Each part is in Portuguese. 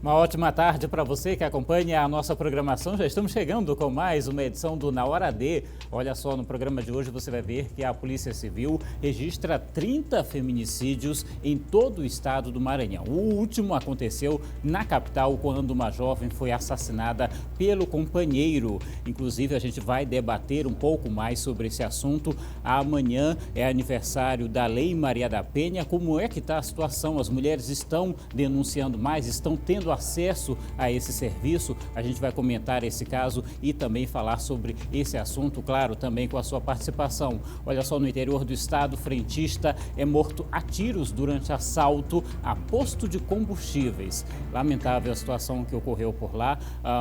Uma ótima tarde para você que acompanha a nossa programação. Já estamos chegando com mais uma edição do Na Hora D. Olha só, no programa de hoje você vai ver que a Polícia Civil registra 30 feminicídios em todo o estado do Maranhão. O último aconteceu na capital, quando uma jovem foi assassinada pelo companheiro. Inclusive, a gente vai debater um pouco mais sobre esse assunto. Amanhã é aniversário da Lei Maria da Penha. Como é que está a situação? As mulheres estão denunciando mais, estão tendo acesso a esse serviço? A gente vai comentar esse caso e também falar sobre esse assunto, claro, também com a sua participação. Olha só, no interior do estado, frentista é morto a tiros durante assalto a posto de combustíveis. Lamentável a situação que ocorreu por lá.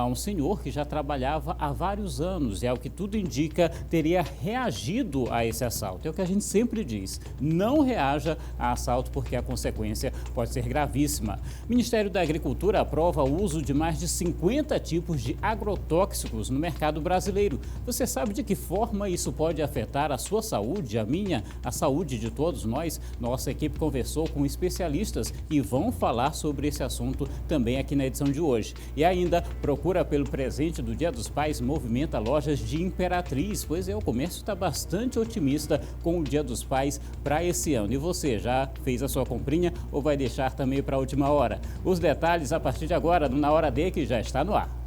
Um senhor que já trabalhava há vários anos e, ao que tudo indica, teria reagido a esse assalto. É o que a gente sempre diz: não reaja a assalto, porque a consequência pode ser gravíssima. O Ministério da Agricultura aprova o uso de mais de 50 tipos de agrotóxicos no mercado brasileiro. Você sabe de que forma isso pode afetar a sua saúde, a minha, a saúde de todos nós? Nossa equipe conversou com especialistas e vão falar sobre esse assunto também aqui na edição de hoje. E ainda, procura pelo presente do Dia dos Pais movimenta lojas de Imperatriz. Pois é, o comércio está bastante otimista com o Dia dos Pais para esse ano. E você, já fez a sua comprinha ou vai deixar também para a última hora? Os detalhes a partir de agora, no Na Hora D, que já está no ar.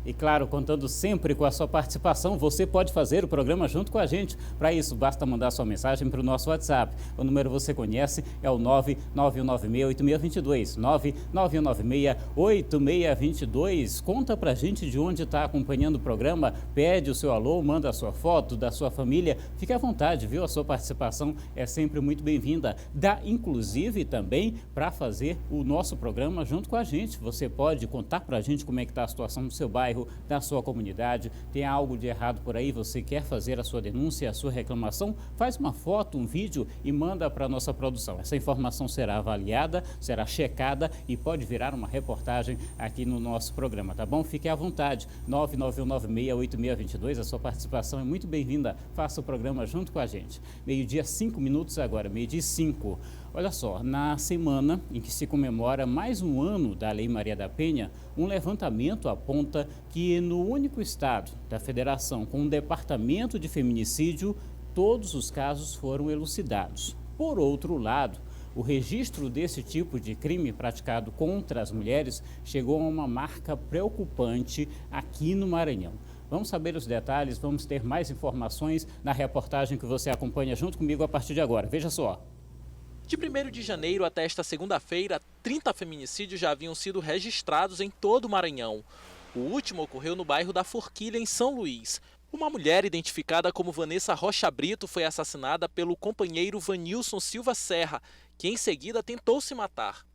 E claro, contando sempre com a sua participação, você pode fazer o programa junto com a gente. Para isso, basta mandar sua mensagem para o nosso WhatsApp. O número você conhece, é o 99196-8622. 99196-8622. Conta pra gente de onde está acompanhando o programa, pede o seu alô, manda a sua foto da sua família. Fique à vontade, viu? A sua participação é sempre muito bem-vinda. Dá, inclusive, também para fazer o nosso programa junto com a gente. Você pode contar pra gente como é que está a situação no seu bairro, da sua comunidade. Tem algo de errado por aí, você quer fazer a sua denúncia, a sua reclamação? Faz uma foto, um vídeo e manda para a nossa produção. Essa informação será avaliada, será checada e pode virar uma reportagem aqui no nosso programa, tá bom? Fique à vontade. 99196-8622, a sua participação é muito bem-vinda. Faça o programa junto com a gente. 12h, 5 minutos agora, 12h05. Olha só, na semana em que se comemora mais um ano da Lei Maria da Penha, um levantamento aponta que no único estado da federação com um departamento de feminicídio, todos os casos foram elucidados. Por outro lado, o registro desse tipo de crime praticado contra as mulheres chegou a uma marca preocupante aqui no Maranhão. Vamos saber os detalhes, vamos ter mais informações na reportagem que você acompanha junto comigo a partir de agora. Veja só. De 1º de janeiro até esta segunda-feira, 30 feminicídios já haviam sido registrados em todo o Maranhão. O último ocorreu no bairro da Forquilha, em São Luís. Uma mulher identificada como Vanessa Rocha Brito foi assassinada pelo companheiro Vanilson Silva Serra, que em seguida tentou se matar.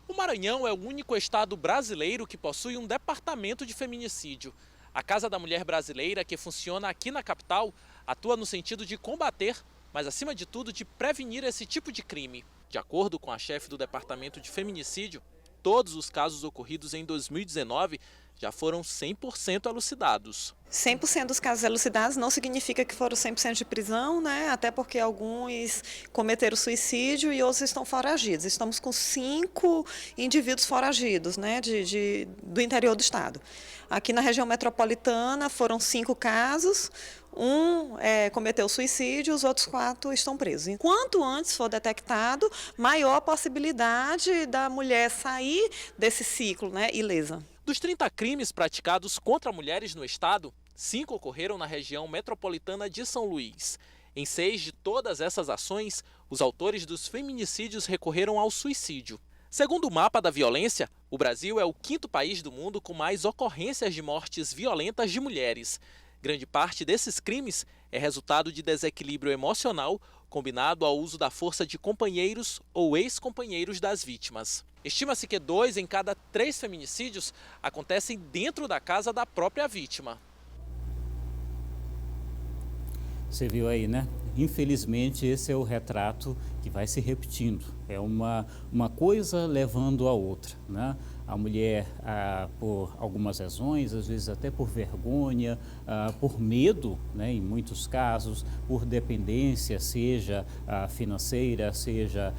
O Maranhão é o único estado brasileiro que possui um departamento de feminicídio. A Casa da Mulher Brasileira, que funciona aqui na capital, atua no sentido de combater, mas acima de tudo de prevenir esse tipo de crime. De acordo com a chefe do Departamento de Feminicídio, todos os casos ocorridos em 2019 já foram 100% elucidados. 100% dos casos elucidados não significa que foram 100% de prisão, né? Até porque alguns cometeram suicídio e outros estão foragidos. Estamos com 5 indivíduos foragidos, né? Do interior do estado. Aqui na região metropolitana foram 5 casos. Um cometeu suicídio, os outros 4 estão presos. Quanto antes for detectado, maior a possibilidade da mulher sair desse ciclo, né, ilesa. Dos 30 crimes praticados contra mulheres no estado, 5 ocorreram na região metropolitana de São Luís. Em 6 de todas essas ações, os autores dos feminicídios recorreram ao suicídio. Segundo o mapa da violência, o Brasil é o 5º país do mundo com mais ocorrências de mortes violentas de mulheres. Grande parte desses crimes é resultado de desequilíbrio emocional combinado ao uso da força de companheiros ou ex-companheiros das vítimas. Estima-se que 2 em cada 3 feminicídios acontecem dentro da casa da própria vítima. Você viu aí, né? Infelizmente, esse é o retrato que vai se repetindo. É uma coisa levando a outra, né? a mulher por algumas razões, às vezes até por vergonha, por medo, né, em muitos casos, por dependência, seja financeira, seja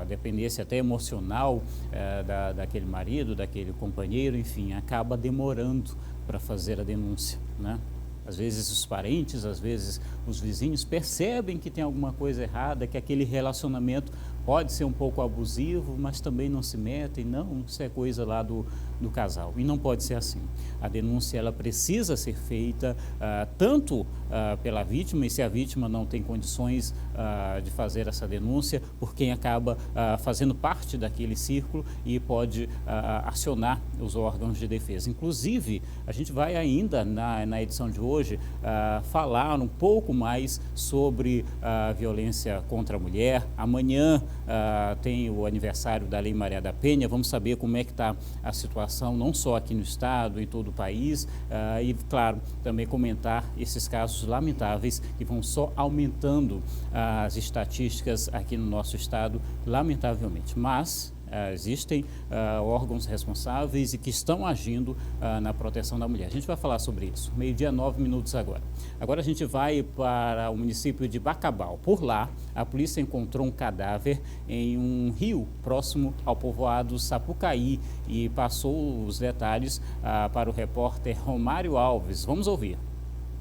dependência até emocional daquele marido, daquele companheiro, enfim, acaba demorando para fazer a denúncia, né? Às vezes os parentes, às vezes os vizinhos percebem que tem alguma coisa errada, que aquele relacionamento pode ser um pouco abusivo, mas também não se metem, não, isso é coisa lá do casal. E não pode ser assim. A denúncia ela precisa ser feita tanto pela vítima, e se a vítima não tem condições de fazer essa denúncia, por quem acaba fazendo parte daquele círculo e pode acionar os órgãos de defesa. Inclusive, a gente vai ainda na edição de hoje falar um pouco mais sobre a violência contra a mulher. Amanhã tem o aniversário da Lei Maria da Penha, vamos saber como é que está a situação, não só aqui no estado, em todo o país, e, claro, também comentar esses casos lamentáveis que vão só aumentando as estatísticas aqui no nosso estado, lamentavelmente. Mas existem órgãos responsáveis e que estão agindo na proteção da mulher. A gente vai falar sobre isso. 12:09 agora. Agora a gente vai para o município de Bacabal. Por lá, a polícia encontrou um cadáver em um rio próximo ao povoado Sapucaí e passou os detalhes para o repórter Romário Alves. Vamos ouvir.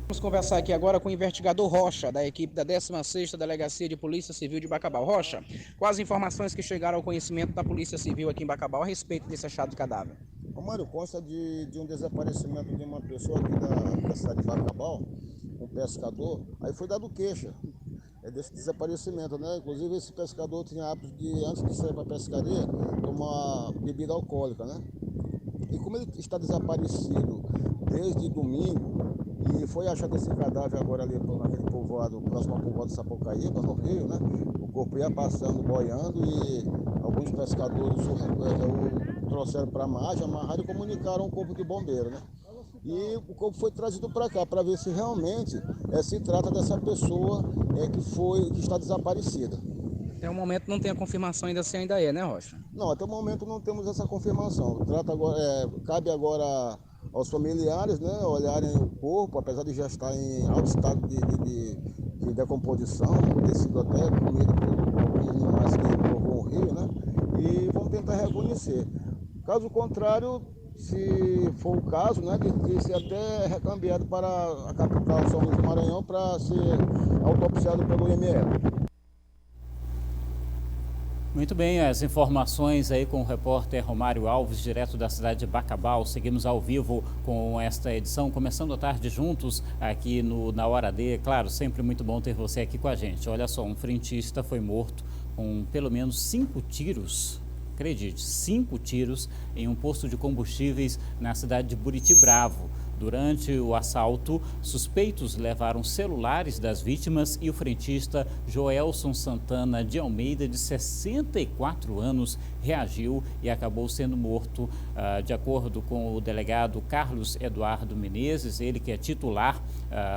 Vamos conversar aqui agora com o investigador Rocha, da equipe da 16ª Delegacia de Polícia Civil de Bacabal. Rocha, quais as informações que chegaram ao conhecimento da Polícia Civil aqui em Bacabal a respeito desse achado de cadáver? Romário, consta de um desaparecimento de uma pessoa aqui da cidade de Bacabal, um pescador, aí foi dado queixa desse desaparecimento, né? Inclusive esse pescador tinha hábito de, antes de sair para a pescaria, tomar bebida alcoólica, né? E como ele está desaparecido desde domingo, e foi achado esse cadáver agora ali naquele povoado, próximo ao povoado de Sapucaí, no Rio, né? O corpo ia passando, boiando, e alguns pescadores o trouxeram para a margem, amarraram e comunicaram o corpo de bombeiro, né? E o corpo foi trazido para cá, para ver se realmente se trata dessa pessoa que está desaparecida. Até o momento não tem a confirmação ainda se ainda é, né, Rocha? Não, até o momento não temos essa confirmação. Cabe agora aos familiares, né, olharem o corpo, apesar de já estar em alto estado de decomposição, ter sido até comido por alguns animais que povoam o rio, né, e vão tentar reconhecer. Caso contrário, se for o caso, né, de ser até recambiado para a capital São Luís do Maranhão para ser autopsiado pelo IML. Muito bem, as informações aí com o repórter Romário Alves, direto da cidade de Bacabal. Seguimos ao vivo com esta edição, começando a tarde juntos aqui na Hora D. Claro, sempre muito bom ter você aqui com a gente. Olha só, um frentista foi morto com pelo menos 5 tiros, acredite, 5 tiros em um posto de combustíveis na cidade de Buriti Bravo. Durante o assalto, suspeitos levaram celulares das vítimas e o frentista Joelson Santana de Almeida, de 64 anos, reagiu e acabou sendo morto. De acordo com o delegado Carlos Eduardo Menezes, ele que é titular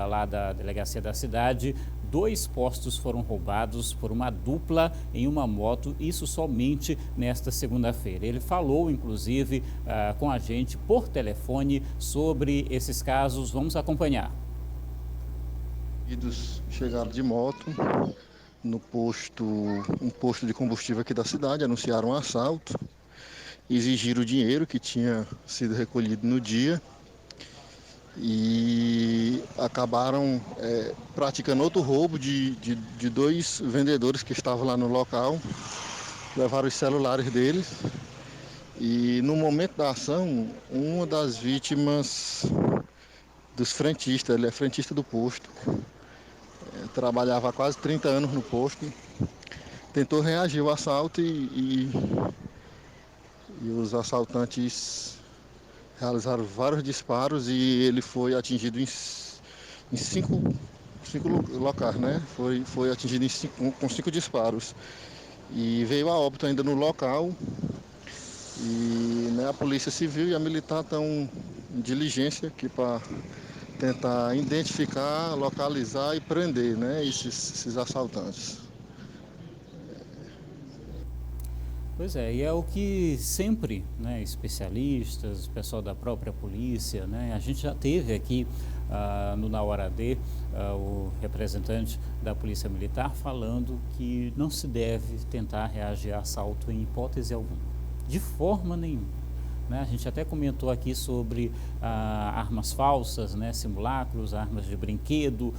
lá da delegacia da cidade, 2 postos foram roubados por uma dupla em uma moto, isso somente nesta segunda-feira. Ele falou, inclusive, com a gente por telefone sobre esses casos. Vamos acompanhar. Chegaram de moto no um posto de combustível aqui da cidade, anunciaram um assalto, exigiram o dinheiro que tinha sido recolhido no dia e acabaram praticando outro roubo de 2 vendedores que estavam lá no local, levaram os celulares deles e no momento da ação, uma das vítimas dos frentistas, ele é frentista do posto, trabalhava há quase 30 anos no posto, tentou reagir ao assalto e os assaltantes realizaram vários disparos e ele foi atingido em 5 locais, né? Foi atingido com 5 disparos e veio a óbito ainda no local. E né, a Polícia Civil e a Militar estão em diligência aqui para tentar identificar, localizar e prender, né, esses assaltantes. Pois é, e é o que sempre, né, especialistas, pessoal da própria polícia, né, a gente já teve aqui no Na Hora D, o representante da Polícia Militar falando que não se deve tentar reagir a assalto em hipótese alguma, de forma nenhuma. Né? A gente até comentou aqui sobre armas falsas, né, simulacros, armas de brinquedo,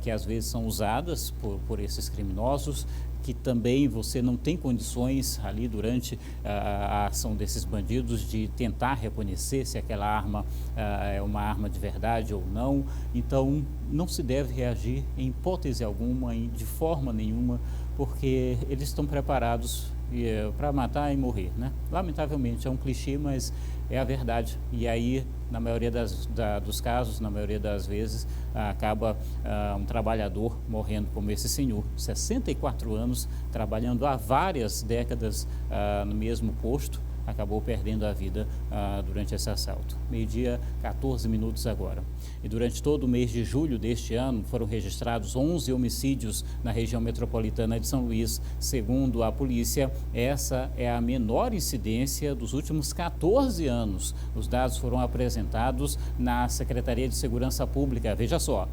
que às vezes são usadas por esses criminosos, que também você não tem condições ali durante a ação desses bandidos de tentar reconhecer se aquela arma é uma arma de verdade ou não. Então, não se deve reagir em hipótese alguma, de forma nenhuma, porque eles estão preparados para matar e morrer, né? Lamentavelmente é um clichê, mas é a verdade. E aí, na maioria dos casos, na maioria das vezes, acaba um trabalhador morrendo como esse senhor, 64 anos, trabalhando há várias décadas no mesmo posto, acabou perdendo a vida durante esse assalto. 12:14 agora. E durante todo o mês de julho deste ano foram registrados 11 homicídios na região metropolitana de São Luís. Segundo a polícia, essa é a menor incidência dos últimos 14 anos. Os dados foram apresentados na Secretaria de Segurança Pública. Veja só.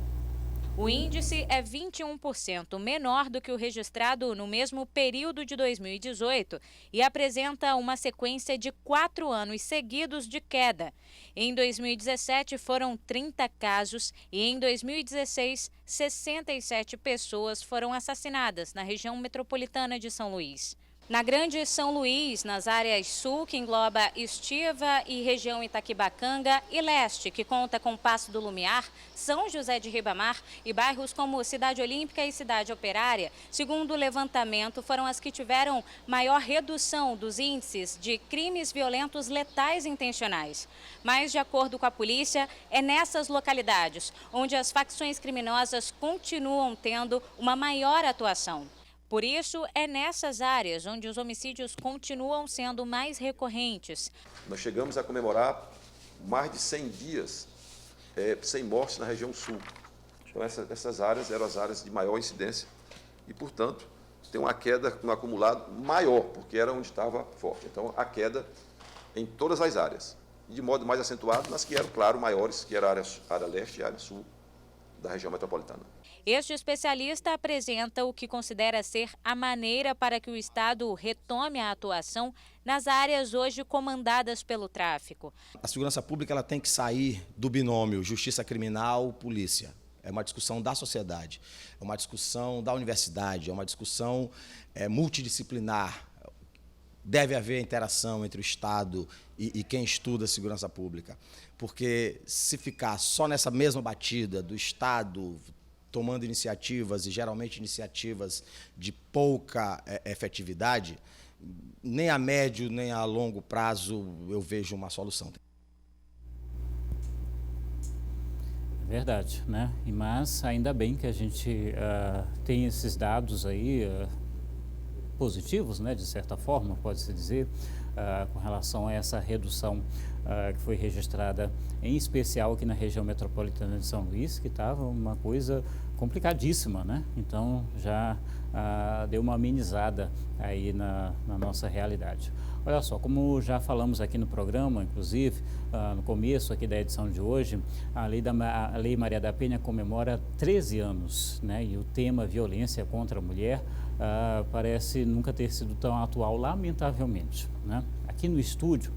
O índice é 21% menor do que o registrado no mesmo período de 2018 e apresenta uma sequência de 4 anos seguidos de queda. Em 2017 foram 30 casos e em 2016, 67 pessoas foram assassinadas na região metropolitana de São Luís. Na Grande São Luís, nas áreas sul, que engloba Estiva e região Itaquibacanga, e leste, que conta com Passo do Lumiar, São José de Ribamar e bairros como Cidade Olímpica e Cidade Operária, segundo o levantamento, foram as que tiveram maior redução dos índices de crimes violentos letais intencionais. Mas, de acordo com a polícia, é nessas localidades onde as facções criminosas continuam tendo uma maior atuação. Por isso, é nessas áreas onde os homicídios continuam sendo mais recorrentes. Nós chegamos a comemorar mais de 100 dias sem mortes na região sul. Então, essas áreas eram as áreas de maior incidência e, portanto, tem uma queda no acumulado maior, porque era onde estava forte. Então, a queda em todas as áreas, e de modo mais acentuado nas que eram, claro, maiores, que era a área leste e a área sul da região metropolitana. Este especialista apresenta o que considera ser a maneira para que o Estado retome a atuação nas áreas hoje comandadas pelo tráfico. A segurança pública ela tem que sair do binômio justiça criminal-polícia. É uma discussão da sociedade, é uma discussão da universidade, é uma discussão multidisciplinar. Deve haver interação entre o Estado e quem estuda a segurança pública, porque se ficar só nessa mesma batida do Estado tomando iniciativas, e geralmente iniciativas de pouca efetividade, nem a médio nem a longo prazo eu vejo uma solução. Verdade, né? Mas ainda bem que a gente tem esses dados aí positivos, né, de certa forma, pode-se dizer, com relação a essa redução que foi registrada, em especial aqui na região metropolitana de São Luís, que estava uma coisa complicadíssima, né? Então já deu uma amenizada aí na nossa realidade. Olha só, como já falamos aqui no programa, inclusive, no começo aqui da edição de hoje, a Lei Maria da Penha comemora 13 anos, né? E o tema violência contra a mulher parece nunca ter sido tão atual, lamentavelmente, né? Aqui no estúdio,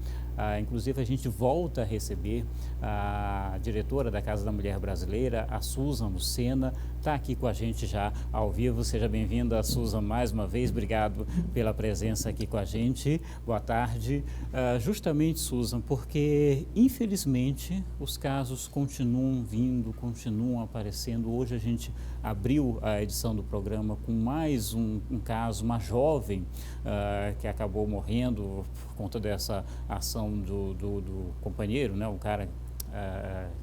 inclusive a gente volta a receber a diretora da Casa da Mulher Brasileira, a Susan Lucena, está aqui com a gente já ao vivo. Seja bem-vinda, Susan, mais uma vez. Obrigado pela presença aqui com a gente. Boa tarde. Justamente, Susan, porque infelizmente os casos continuam vindo, continuam aparecendo. Hoje a gente abriu a edição do programa com mais um caso, uma jovem que acabou morrendo por conta dessa ação do companheiro, né, o cara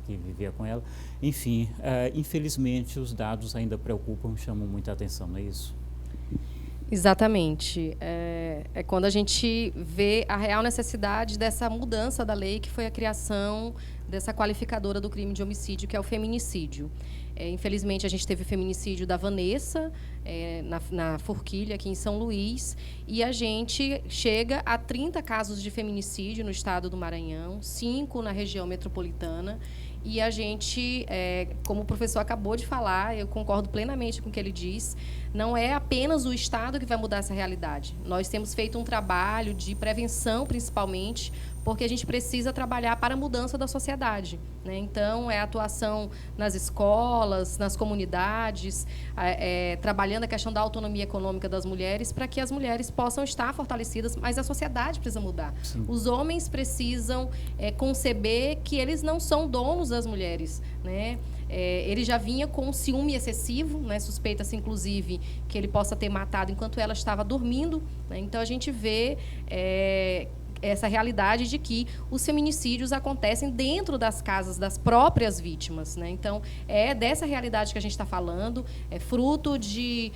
que vivia com ela. Enfim, infelizmente os dados ainda preocupam e chamam muita atenção, não é isso? Exatamente. É quando a gente vê a real necessidade dessa mudança da lei, que foi a criação dessa qualificadora do crime de homicídio, que é o feminicídio. Infelizmente, a gente teve o feminicídio da Vanessa, na Forquilha, aqui em São Luís, e a gente chega a 30 casos de feminicídio no estado do Maranhão, 5 na região metropolitana, e a gente, como o professor acabou de falar, eu concordo plenamente com o que ele diz, não é apenas o Estado que vai mudar essa realidade. Nós temos feito um trabalho de prevenção, principalmente, porque a gente precisa trabalhar para a mudança da sociedade, né? Então, é a atuação nas escolas, nas comunidades, trabalhando a questão da autonomia econômica das mulheres, para que as mulheres possam estar fortalecidas, mas a sociedade precisa mudar. Sim. Os homens precisam conceber que eles não são donos das mulheres, né? Ele já vinha com um ciúme excessivo, né? Suspeita-se, inclusive, que ele possa ter matado enquanto ela estava dormindo, né? Então, a gente vê essa realidade de que os feminicídios acontecem dentro das casas das próprias vítimas, né? Então, é dessa realidade que a gente está falando, é fruto de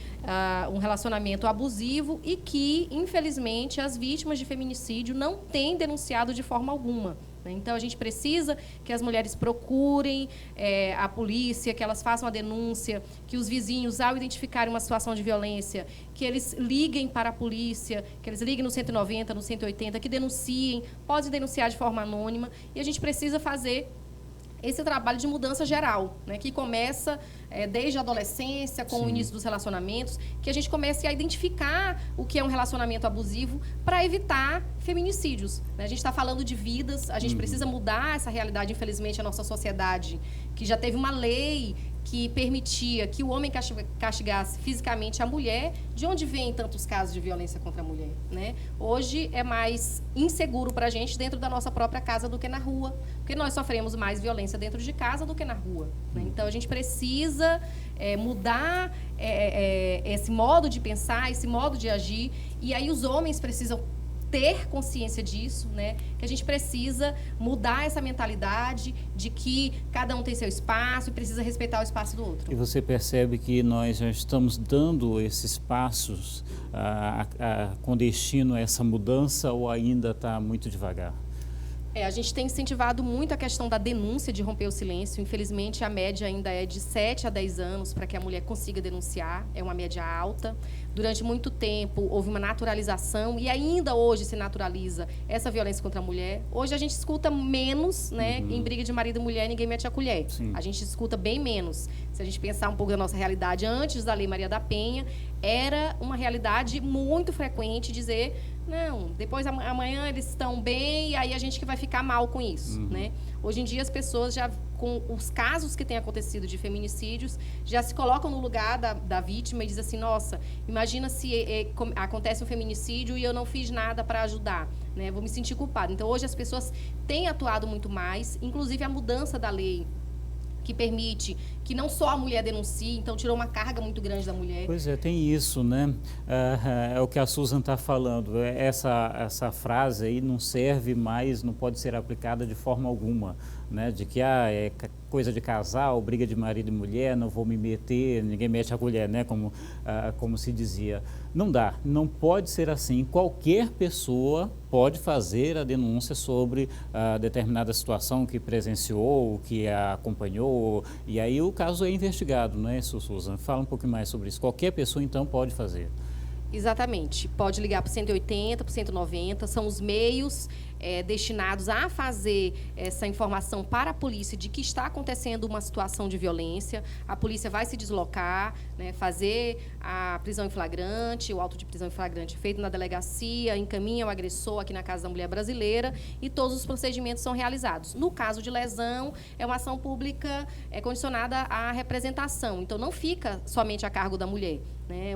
um relacionamento abusivo e que, infelizmente, as vítimas de feminicídio não têm denunciado de forma alguma. Então, a gente precisa que as mulheres procurem a polícia, que elas façam a denúncia, que os vizinhos, ao identificarem uma situação de violência, que eles liguem para a polícia, que eles liguem no 190, no 180, que denunciem, podem denunciar de forma anônima. E a gente precisa fazer esse trabalho de mudança geral, né, que começa desde a adolescência, com o início dos relacionamentos, que a gente comece a identificar o que é um relacionamento abusivo para evitar feminicídios, né? A gente está falando de vidas, a gente precisa mudar essa realidade, infelizmente, a nossa sociedade, que já teve uma lei que permitia que o homem castigasse fisicamente a mulher. De onde vêm tantos casos de violência contra a mulher, né? Hoje é mais inseguro para a gente dentro da nossa própria casa do que na rua, porque nós sofremos mais violência dentro de casa do que na rua, né? Então, a gente precisa mudar esse modo de pensar, esse modo de agir, e aí os homens precisam ter consciência disso, né? Que a gente precisa mudar essa mentalidade de que cada um tem seu espaço e precisa respeitar o espaço do outro. E você percebe que nós já estamos dando esses passos com destino a essa mudança, ou ainda está muito devagar? A gente tem incentivado muito a questão da denúncia, de romper o silêncio. Infelizmente, a média ainda é de 7 a 10 anos para que a mulher consiga denunciar. É uma média alta. Durante muito tempo, houve uma naturalização, e ainda hoje se naturaliza essa violência contra a mulher. Hoje a gente escuta menos, né? Em briga de marido e mulher, ninguém mete a colher. Sim. A gente escuta bem menos. Se a gente pensar um pouco da nossa realidade antes da Lei Maria da Penha, era uma realidade muito frequente dizer: não, depois amanhã eles estão bem, e aí a gente que vai ficar mal com isso, né? Hoje em dia, as pessoas já, com os casos que têm acontecido de feminicídios, já se colocam no lugar da vítima e dizem assim: nossa, imagina se acontece um feminicídio e eu não fiz nada para ajudar, né? Vou me sentir culpada. Então, hoje as pessoas têm atuado muito mais, inclusive a mudança da lei, que permite que não só a mulher denuncie, então tirou uma carga muito grande da mulher. Pois é, tem isso, né? É o que a Susan está falando. Essa frase aí não serve mais, não pode ser aplicada de forma alguma, né? De que é coisa de casal, briga de marido e mulher, não vou me meter, ninguém mete a colher, né? Como se dizia. Não dá, não pode ser assim. Qualquer pessoa pode fazer a denúncia sobre determinada situação que presenciou, que a acompanhou, e aí o caso é investigado, não é isso, Susan? Fala um pouco mais sobre isso. Qualquer pessoa, então, pode fazer. Exatamente. Pode ligar para o 180, para o 190, são os meios destinados a fazer essa informação para a polícia de que está acontecendo uma situação de violência. A polícia vai se deslocar, né, fazer a prisão em flagrante, o auto de prisão em flagrante feito na delegacia, encaminha o agressor aqui na Casa da Mulher Brasileira, e todos os procedimentos são realizados. No caso de lesão, é uma ação pública condicionada à representação, então não fica somente a cargo da mulher, né?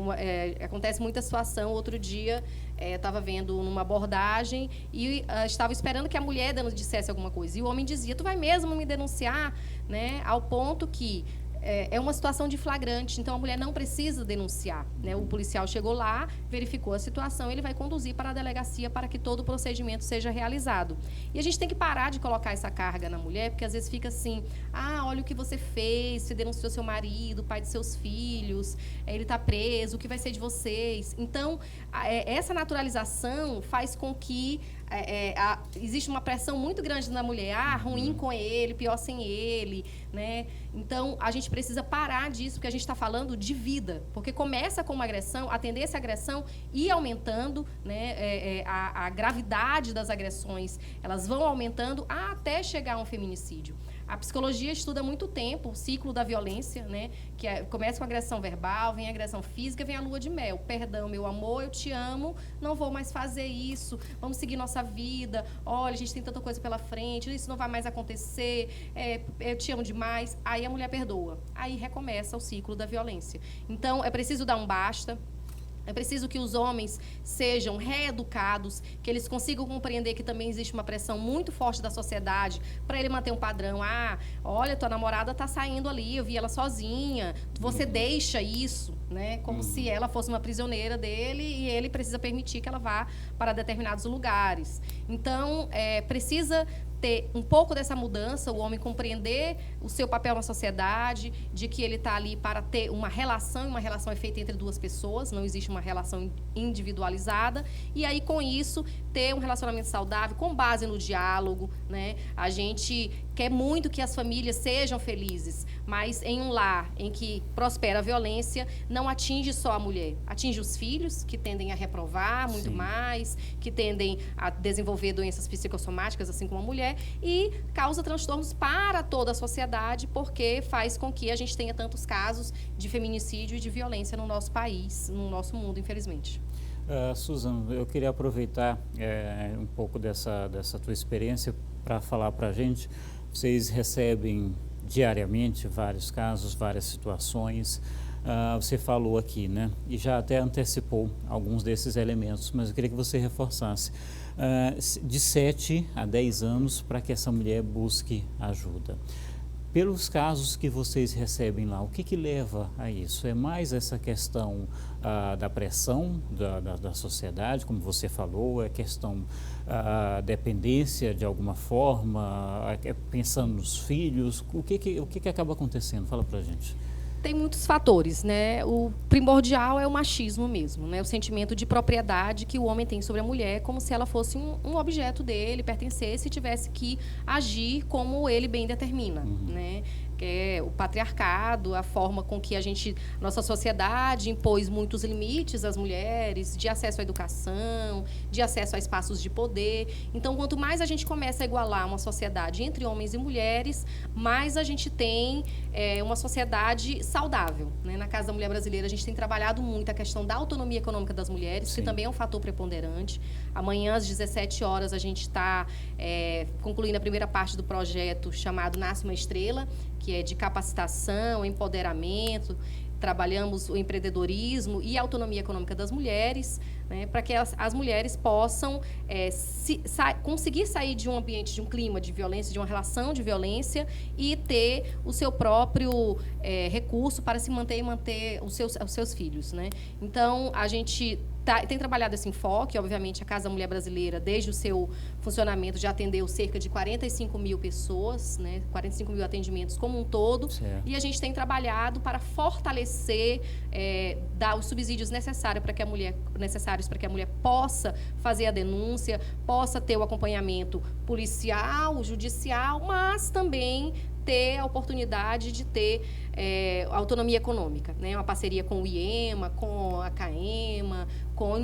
Acontece muita situação. Outro dia, estava vendo numa abordagem e estava esperando que a mulher dissesse alguma coisa. E o homem dizia: tu vai mesmo me denunciar? Né? Ao ponto que é uma situação de flagrante, então a mulher não precisa denunciar, né? O policial chegou lá, verificou a situação, ele vai conduzir para a delegacia para que todo o procedimento seja realizado. E a gente tem que parar de colocar essa carga na mulher, porque às vezes fica assim: olha o que você fez, você denunciou seu marido, pai de seus filhos, ele está preso, o que vai ser de vocês? Então, essa naturalização faz com que existe uma pressão muito grande na mulher, ruim com ele, pior sem ele, né? Então, a gente precisa parar disso, porque a gente está falando de vida, porque começa com uma agressão, a tendência à agressão ir aumentando, né? A gravidade das agressões, elas vão aumentando até chegar a um feminicídio. A psicologia estuda há muito tempo o ciclo da violência, né? Que começa com agressão verbal, vem a agressão física, vem a lua de mel. Perdão, meu amor, eu te amo, não vou mais fazer isso, vamos seguir nossa vida, olha, a gente tem tanta coisa pela frente, isso não vai mais acontecer, eu te amo demais. Aí a mulher perdoa, aí recomeça o ciclo da violência. Então, é preciso dar um basta. É preciso que os homens sejam reeducados, que eles consigam compreender que também existe uma pressão muito forte da sociedade para ele manter um padrão. Olha, tua namorada está saindo ali, eu vi ela sozinha, você deixa isso, né? Como se ela fosse uma prisioneira dele e ele precisa permitir que ela vá para determinados lugares. Então, precisa ter um pouco dessa mudança, o homem compreender o seu papel na sociedade, de que ele está ali para ter uma relação, e uma relação é feita entre duas pessoas, não existe uma relação individualizada, e aí, com isso, ter um relacionamento saudável, com base no diálogo, né? A gente quer muito que as famílias sejam felizes, mas em um lar em que prospera a violência, não atinge só a mulher, atinge os filhos, que tendem a reprovar muito mais, que tendem a desenvolver doenças psicossomáticas, assim como a mulher, e causa transtornos para toda a sociedade, porque faz com que a gente tenha tantos casos de feminicídio e de violência no nosso país, no nosso mundo, infelizmente. Susan, eu queria aproveitar um pouco dessa tua experiência para falar para a gente. Vocês recebem diariamente vários casos, várias situações. Você falou aqui, né? E já até antecipou alguns desses elementos, mas eu queria que você reforçasse. De 7 a 10 anos para que essa mulher busque ajuda. Pelos casos que vocês recebem lá, o que leva a isso? É mais essa questão da pressão da sociedade, como você falou, é questão dependência de alguma forma, pensando nos filhos, o que acaba acontecendo? Fala pra gente. Tem muitos fatores, né? O primordial é o machismo mesmo, né? O sentimento de propriedade que o homem tem sobre a mulher, como se ela fosse um objeto dele, pertencesse e tivesse que agir como ele bem determina, né? Que é o patriarcado, a forma com que nossa sociedade impôs muitos limites às mulheres, de acesso à educação, de acesso a espaços de poder. Então, quanto mais a gente começa a igualar uma sociedade entre homens e mulheres, mais a gente tem uma sociedade saudável, né? Na Casa da Mulher Brasileira, a gente tem trabalhado muito a questão da autonomia econômica das mulheres, que também é um fator preponderante. Amanhã, às 17 horas, a gente está concluindo a primeira parte do projeto chamado Nasce uma Estrela, que é de capacitação, empoderamento. Trabalhamos o empreendedorismo e a autonomia econômica das mulheres, né, para que as mulheres possam conseguir sair de um ambiente, de um clima de violência, de uma relação de violência e ter o seu próprio recurso para se manter e manter os seus filhos, né? Então, a gente tem trabalhado esse enfoque. Obviamente, a Casa da Mulher Brasileira, desde o seu funcionamento, já atendeu cerca de 45 mil pessoas, né, 45 mil atendimentos como um todo. Certo. E a gente tem trabalhado para fortalecer, dar os subsídios necessários para que a mulher possa fazer a denúncia, possa ter o acompanhamento policial, judicial, mas também ter a oportunidade de ter autonomia econômica, né? Uma parceria com o IEMA, com a CAEMA, com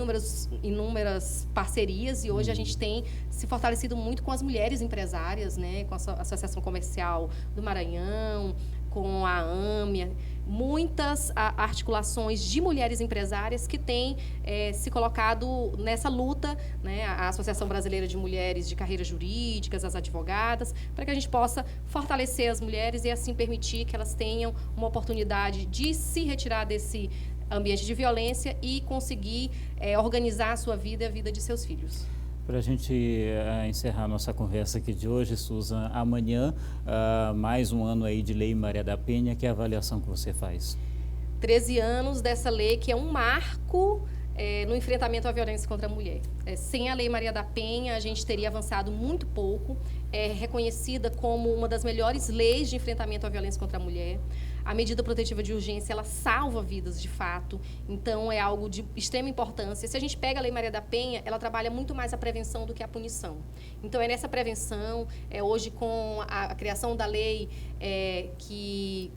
inúmeras parcerias, e hoje a gente tem se fortalecido muito com as mulheres empresárias, né? Com a Associação Comercial do Maranhão, com a AMIA, muitas articulações de mulheres empresárias que têm se colocado nessa luta, né? A Associação Brasileira de Mulheres de Carreiras Jurídicas, as advogadas, para que a gente possa fortalecer as mulheres e assim permitir que elas tenham uma oportunidade de se retirar desse ambiente de violência e conseguir organizar a sua vida e a vida de seus filhos. Para a gente encerrar a nossa conversa aqui de hoje, Susan, amanhã, mais um ano aí de Lei Maria da Penha, que é a avaliação que você faz? 13 anos dessa lei, que é um marco no enfrentamento à violência contra a mulher. Sem a Lei Maria da Penha, a gente teria avançado muito pouco. É reconhecida como uma das melhores leis de enfrentamento à violência contra a mulher. A medida protetiva de urgência, ela salva vidas de fato, então é algo de extrema importância. Se a gente pega a Lei Maria da Penha, ela trabalha muito mais a prevenção do que a punição. Então é nessa prevenção, hoje com a criação da lei que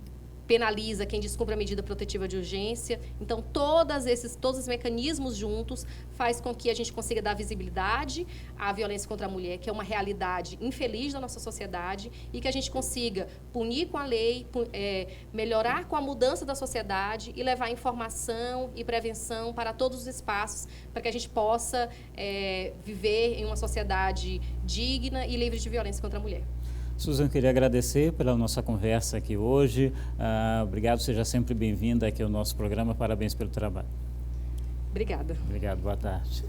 penaliza quem descumpre a medida protetiva de urgência. Então, todos os mecanismos juntos faz com que a gente consiga dar visibilidade à violência contra a mulher, que é uma realidade infeliz da nossa sociedade, e que a gente consiga punir com a lei, melhorar com a mudança da sociedade e levar informação e prevenção para todos os espaços, para que a gente possa viver em uma sociedade digna e livre de violência contra a mulher. Susan, queria agradecer pela nossa conversa aqui hoje. Obrigado, seja sempre bem-vinda aqui ao nosso programa. Parabéns pelo trabalho. Obrigada. Obrigado, boa tarde.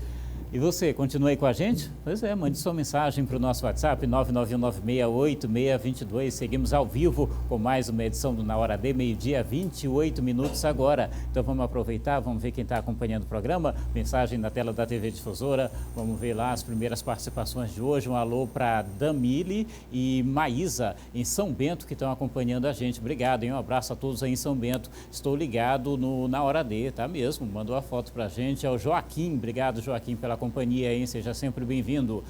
E você, continua aí com a gente? Pois é, mande sua mensagem para o nosso WhatsApp, 991968622. Seguimos ao vivo com mais uma edição do Na Hora D, meio-dia, 28 minutos agora. Então vamos aproveitar, vamos ver quem está acompanhando o programa. Mensagem na tela da TV Difusora. Vamos ver lá as primeiras participações de hoje. Um alô para Damile e Maísa, em São Bento, que estão acompanhando a gente. Obrigado, hein? Um abraço a todos aí em São Bento. Estou ligado no Na Hora D, tá mesmo? Mandou a foto para a gente. É o Joaquim. Obrigado, Joaquim, pela companhia, hein? Seja sempre bem-vindo.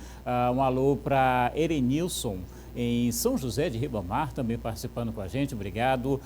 Um alô para Erenilson, em São José de Ribamar, também participando com a gente, obrigado.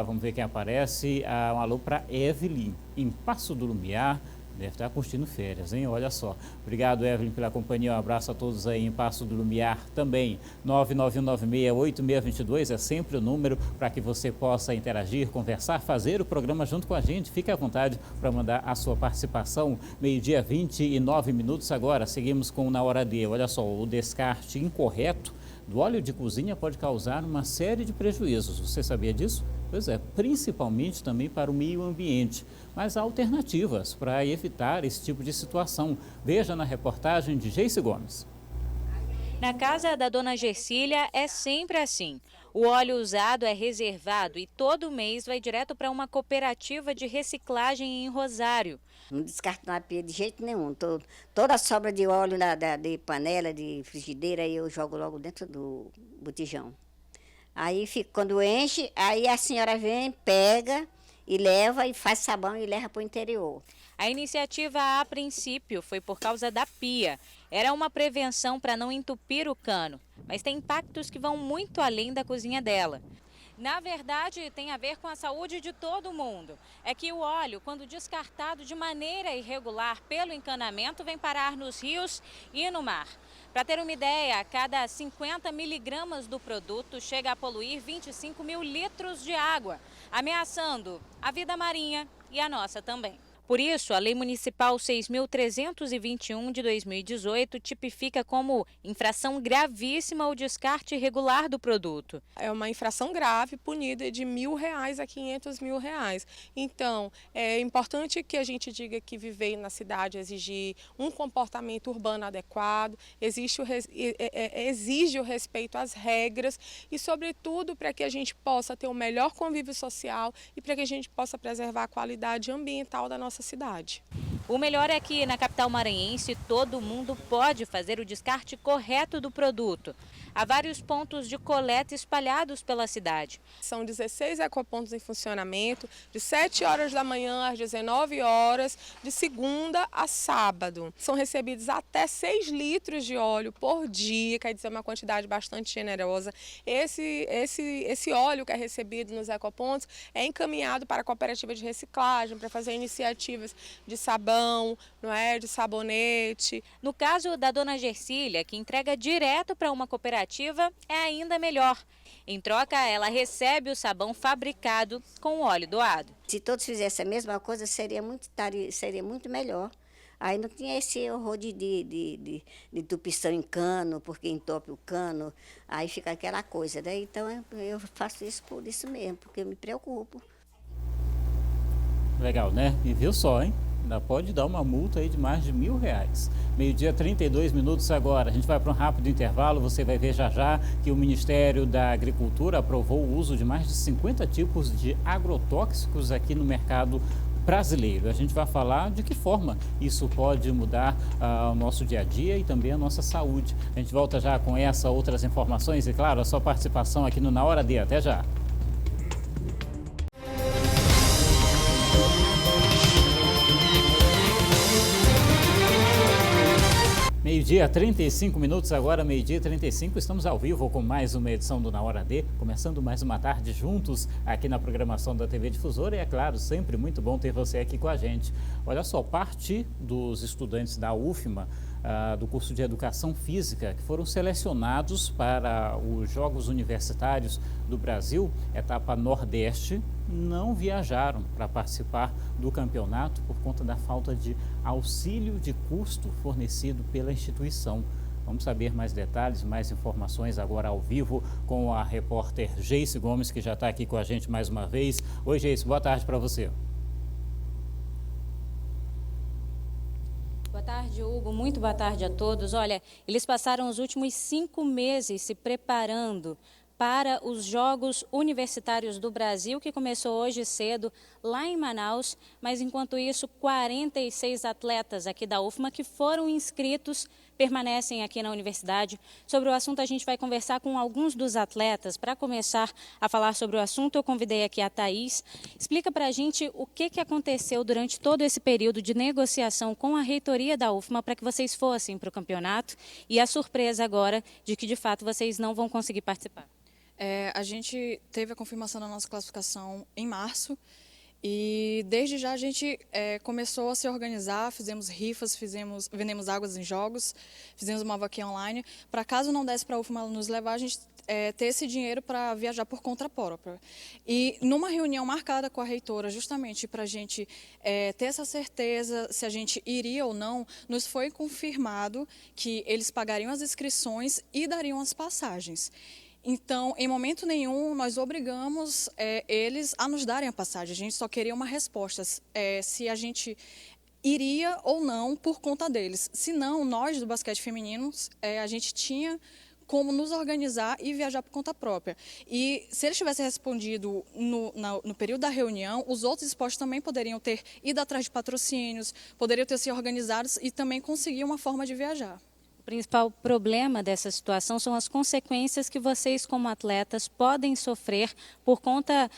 Vamos ver quem aparece. Um alô para Evelyn, em Passo do Lumiar, deve estar curtindo férias, hein? Olha só. Obrigado, Evelyn, pela companhia. Um abraço a todos aí em Passo do Lumiar também. 991968622 é sempre o número para que você possa interagir, conversar, fazer o programa junto com a gente. Fique à vontade para mandar a sua participação. Meio-dia, 29 minutos agora. Seguimos com Na Hora D. Olha só, o descarte incorreto do óleo de cozinha pode causar uma série de prejuízos. Você sabia disso? Pois é, principalmente também para o meio ambiente. Mas há alternativas para evitar esse tipo de situação. Veja na reportagem de Geice Gomes. Na casa da dona Gersília é sempre assim. O óleo usado é reservado e todo mês vai direto para uma cooperativa de reciclagem em Rosário. Não descarto na pia de jeito nenhum. Toda a sobra de óleo de panela, de frigideira, eu jogo logo dentro do botijão. Aí, quando enche, aí a senhora vem, pega e leva e faz sabão e leva para o interior. A iniciativa, a princípio, foi por causa da pia. Era uma prevenção para não entupir o cano, mas tem impactos que vão muito além da cozinha dela. Na verdade, tem a ver com a saúde de todo mundo. É que o óleo, quando descartado de maneira irregular pelo encanamento, vem parar nos rios e no mar. Para ter uma ideia, a cada 50 miligramas do produto chega a poluir 25 mil litros de água, ameaçando a vida marinha e a nossa também. Por isso, a Lei Municipal 6.321 de 2018 tipifica como infração gravíssima o descarte irregular do produto. É uma infração grave, punida de R$1.000 a R$500.000. Então, é importante que a gente diga que viver na cidade exige um comportamento urbano adequado, exige o respeito às regras e, sobretudo, para que a gente possa ter o melhor convívio social e para que a gente possa preservar a qualidade ambiental da nossa cidade. O melhor é que na capital maranhense todo mundo pode fazer o descarte correto do produto. Há vários pontos de coleta espalhados pela cidade. São 16 ecopontos em funcionamento, de 7 horas da manhã às 19 horas, de segunda a sábado. São recebidos até 6 litros de óleo por dia, quer dizer, uma quantidade bastante generosa. Esse óleo que é recebido nos ecopontos é encaminhado para a cooperativa de reciclagem, para fazer iniciativas de sabão, não é, de sabonete. No caso da dona Gersília, que entrega direto para uma cooperativa, é ainda melhor. Em troca, ela recebe o sabão fabricado com o óleo doado. Se todos fizessem a mesma coisa, seria muito melhor. Aí não tinha esse horror de entupição em cano, porque entope o cano, aí fica aquela coisa, né? Então eu faço isso por isso mesmo, porque eu me preocupo. Legal, né? E viu só, hein? Ainda pode dar uma multa aí de mais de R$1.000. Meio-dia, 32 minutos agora. A gente vai para um rápido intervalo. Você vai ver já já que o Ministério da Agricultura aprovou o uso de mais de 50 tipos de agrotóxicos aqui no mercado brasileiro. A gente vai falar de que forma isso pode mudar o nosso dia a dia e também a nossa saúde. A gente volta já com outras informações e, claro, a sua participação aqui no Na Hora D. Até já. Meio-dia, 35 minutos agora, meio-dia 35, estamos ao vivo com mais uma edição do Na Hora D, começando mais uma tarde juntos aqui na programação da TV Difusora e, é claro, sempre muito bom ter você aqui com a gente. Olha só, parte dos estudantes da UFMA, do curso de Educação Física, que foram selecionados para os Jogos Universitários do Brasil, etapa Nordeste, não viajaram para participar do campeonato por conta da falta de auxílio de custo fornecido pela instituição. Vamos saber mais detalhes, mais informações agora ao vivo com a repórter Geice Gomes, que já está aqui com a gente mais uma vez. Oi, Geice, boa tarde para você. Boa tarde, Hugo. Muito boa tarde a todos. Olha, eles passaram os últimos 5 meses se preparando para os Jogos Universitários do Brasil, que começou hoje cedo lá em Manaus, mas enquanto isso, 46 atletas aqui da UFMA que foram inscritos permanecem aqui na universidade. Sobre o assunto, a gente vai conversar com alguns dos atletas. Para começar a falar sobre o assunto, eu convidei aqui a Thaís. Explica para a gente o que aconteceu durante todo esse período de negociação com a reitoria da UFMA para que vocês fossem para o campeonato e a surpresa agora de que, de fato, vocês não vão conseguir participar. A gente teve a confirmação da nossa classificação em março e desde já a gente começou a se organizar, fizemos rifas, vendemos águas em jogos, fizemos uma vaquinha online, para caso não desse para a UFMA nos levar, a gente ter esse dinheiro para viajar por conta própria. E numa reunião marcada com a reitora, justamente para a gente ter essa certeza se a gente iria ou não, nos foi confirmado que eles pagariam as inscrições e dariam as passagens. Então, em momento nenhum, nós obrigamos eles a nos darem a passagem. A gente só queria uma resposta, se a gente iria ou não por conta deles. Se não, nós do basquete feminino, a gente tinha como nos organizar e viajar por conta própria. E se eles tivessem respondido no período da reunião, os outros esportes também poderiam ter ido atrás de patrocínios, poderiam ter se organizado e também conseguir uma forma de viajar. O principal problema dessa situação são as consequências que vocês, como atletas, podem sofrer por conta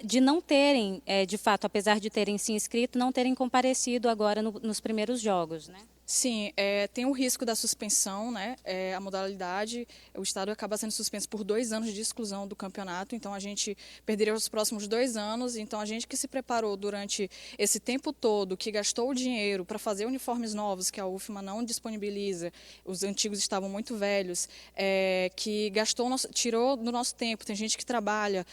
de não terem, de fato, apesar de terem se inscrito, não terem comparecido agora nos primeiros jogos, né? Sim, tem o risco da suspensão, né? A modalidade, o estado acaba sendo suspenso por 2 anos de exclusão do campeonato, então a gente perderia os próximos 2 anos, então a gente que se preparou durante esse tempo todo, que gastou o dinheiro para fazer uniformes novos, que a UFMA não disponibiliza, os antigos estavam muito velhos, que tirou do nosso tempo, tem gente que trabalha,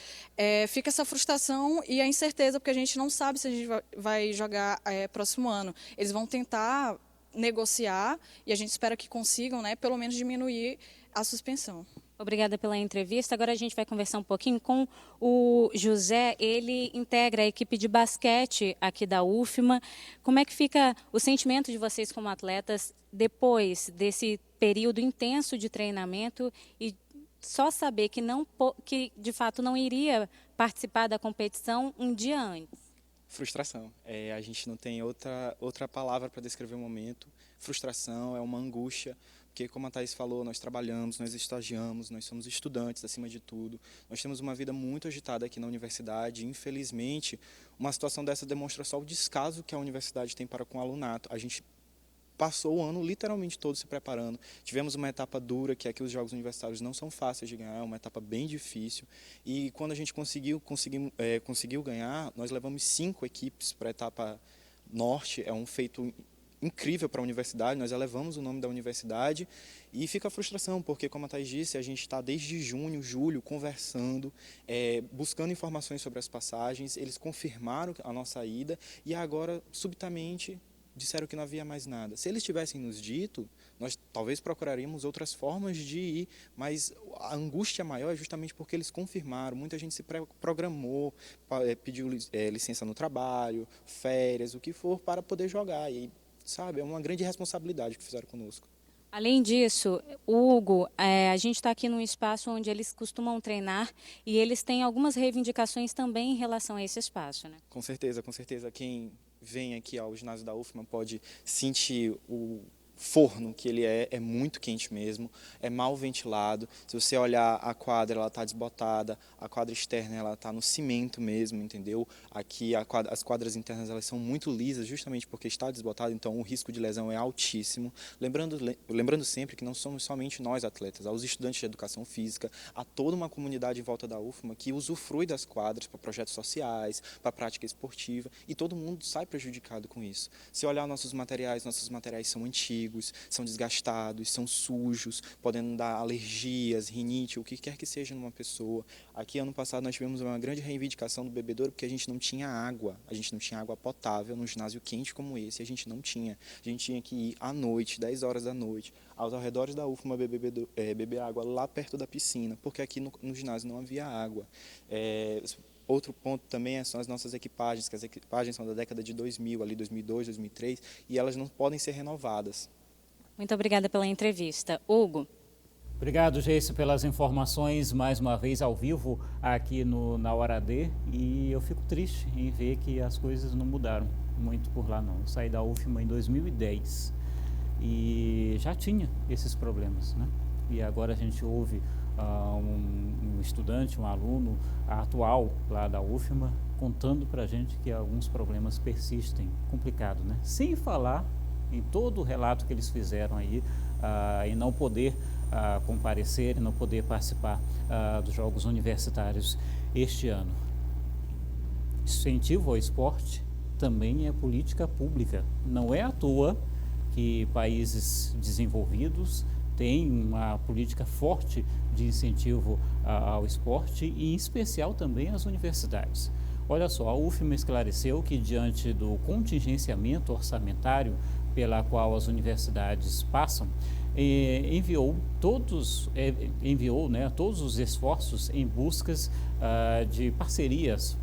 fica essa frustração e a incerteza, porque a gente não sabe se a gente vai jogar próximo ano. Eles vão tentar negociar e a gente espera que consigam, né, pelo menos diminuir a suspensão. Obrigada pela entrevista. Agora a gente vai conversar um pouquinho com o José. Ele integra a equipe de basquete aqui da UFMA. Como é que fica o sentimento de vocês como atletas depois desse período intenso de treinamento e só saber que de fato não iria participar da competição um dia antes? Frustração. A gente não tem outra palavra para descrever o momento. Frustração, é uma angústia, porque como a Thaís falou, nós trabalhamos, nós estagiamos, nós somos estudantes acima de tudo. Nós temos uma vida muito agitada aqui na universidade. Infelizmente, uma situação dessa demonstra só o descaso que a universidade tem para com o alunato. A gente passou o ano literalmente todo se preparando. Tivemos uma etapa dura, que aqui os Jogos Universitários não são fáceis de ganhar, é uma etapa bem difícil. E quando a gente conseguiu ganhar, nós levamos 5 equipes para a etapa norte, é um feito incrível para a universidade, nós elevamos o nome da universidade e fica a frustração, porque como a Thaís disse, a gente está desde julho, conversando, buscando informações sobre as passagens, eles confirmaram a nossa ida e agora, subitamente, disseram que não havia mais nada. Se eles tivessem nos dito, nós talvez procuraríamos outras formas de ir, mas a angústia maior é justamente porque eles confirmaram. Muita gente se programou, pediu licença no trabalho, férias, o que for, para poder jogar. E, sabe, é uma grande responsabilidade que fizeram conosco. Além disso, Hugo, a gente está aqui num espaço onde eles costumam treinar e eles têm algumas reivindicações também em relação a esse espaço, né? Com certeza, com certeza. Quem vem aqui ao ginásio da UFMA pode sentir forno que ele é muito quente mesmo, é mal ventilado. Se você olhar a quadra, ela está desbotada, a quadra externa ela está no cimento mesmo, entendeu? Aqui as quadras internas elas são muito lisas, justamente porque está desbotada, então o risco de lesão é altíssimo. Lembrando sempre que não somos somente nós atletas, há os estudantes de educação física, há toda uma comunidade em volta da UFMA que usufrui das quadras para projetos sociais, para prática esportiva, e todo mundo sai prejudicado com isso. Se olhar nossos materiais são antigos, são desgastados, são sujos, podendo dar alergias, rinite, o que quer que seja numa pessoa. Aqui, ano passado, nós tivemos uma grande reivindicação do bebedouro porque a gente não tinha água potável num ginásio quente como esse, a gente não tinha. A gente tinha que ir à noite, 10 horas da noite, aos arredores da UFMA beber água lá perto da piscina, porque aqui no ginásio não havia água. Outro ponto também são as nossas equipagens, que as equipagens são da década de 2000, ali 2002, 2003, e elas não podem ser renovadas. Muito obrigada pela entrevista. Hugo. Obrigado, Geice, pelas informações, mais uma vez ao vivo aqui na Hora D, e eu fico triste em ver que as coisas não mudaram muito por lá não. Eu saí da UFMA em 2010 e já tinha esses problemas, né? E agora a gente ouve um estudante, um aluno atual lá da UFMA contando para a gente que alguns problemas persistem. Complicado, né? Sem falar em todo o relato que eles fizeram aí em não poder comparecer, e não poder participar dos Jogos Universitários este ano. Incentivo ao esporte também é política pública. Não é à toa que países desenvolvidos têm uma política forte de incentivo ao esporte e, em especial, também às universidades. Olha só, a UFMA esclareceu que, diante do contingenciamento orçamentário pela qual as universidades passam, enviou todos os esforços em buscas de parcerias